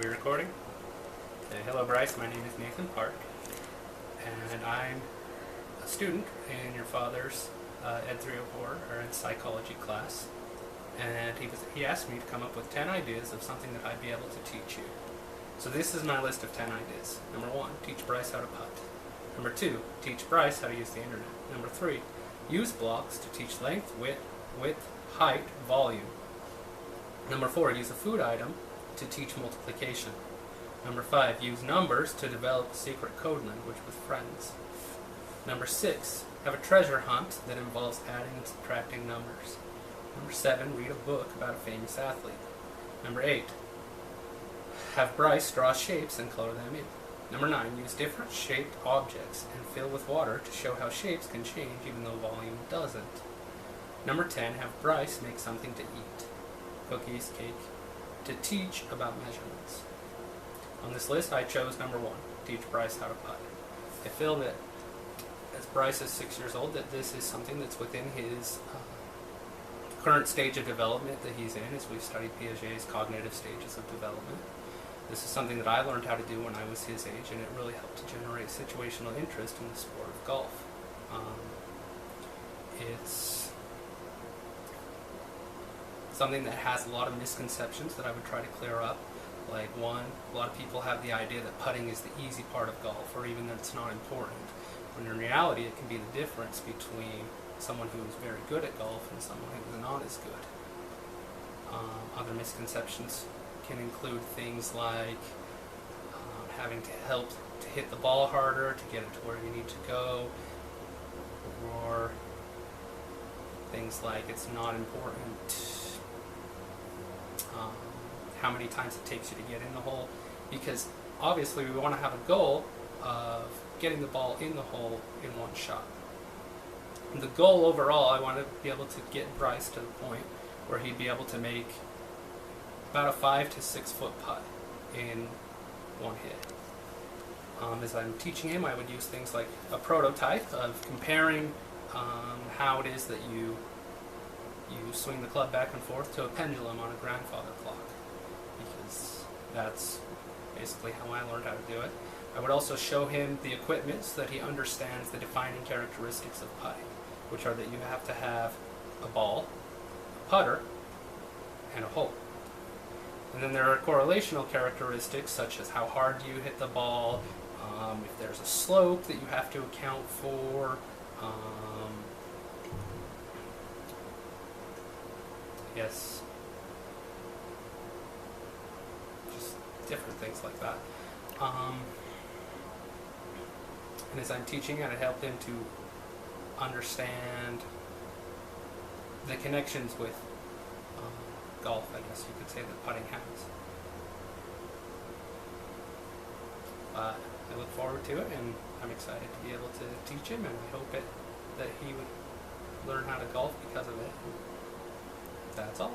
We're recording? Okay, hello Bryce, my name is Nathan Park, and I'm a student in your father's Ed 304, or Ed Psychology class, and he asked me to come up with 10 ideas of something that I'd be able to teach you. So this is my list of 10 ideas. Number 1, teach Bryce how to putt. Number 2, teach Bryce how to use the internet. Number 3, use blocks to teach length, width, height, volume. Number 4, use a food item to teach multiplication. Number 5, use numbers to develop a secret code language with friends. Number 6, have a treasure hunt that involves adding and subtracting numbers. Number 7, read a book about a famous athlete. Number 8, have Bryce draw shapes and color them in. Number 9, use different shaped objects and fill with water to show how shapes can change even though volume doesn't. Number 10, have Bryce make something to eat. Cookies, cake, to teach about measurements. On this list I chose number 1, teach Bryce how to putt. I feel that as Bryce is 6 years old, that this is something that's within his current stage of development that he's in, as we've studied Piaget's cognitive stages of development. This is something that I learned how to do when I was his age, and it really helped to generate situational interest in the sport of golf. It's something that has a lot of misconceptions that I would try to clear up. Like, one, a lot of people have the idea that putting is the easy part of golf, or even that it's not important, when in reality it can be the difference between someone who is very good at golf and someone who is not as good. Other misconceptions can include things like having to help to hit the ball harder to get it to where you need to go, or things like it's not important how many times it takes you to get in the hole, because obviously we want to have a goal of getting the ball in the hole in one shot. And the goal overall, I want to be able to get Bryce to the point where he'd be able to make about a 5 to 6 foot putt in one hit. As I'm teaching him, I would use things like a prototype of comparing how it is that you swing the club back and forth to a pendulum on a grandfather clock, because that's basically how I learned how to do it. I would also show him the equipment so that he understands the defining characteristics of putting, which are that you have to have a ball, a putter, and a hole. And then there are correlational characteristics such as how hard you hit the ball, if there's a slope that you have to account for, yes, just different things like that. And as I'm teaching it, I help him to understand the connections with golf, I guess you could say, that putting has. I look forward to it, and I'm excited to be able to teach him, and I hope that he would learn how to golf because of it. That's all.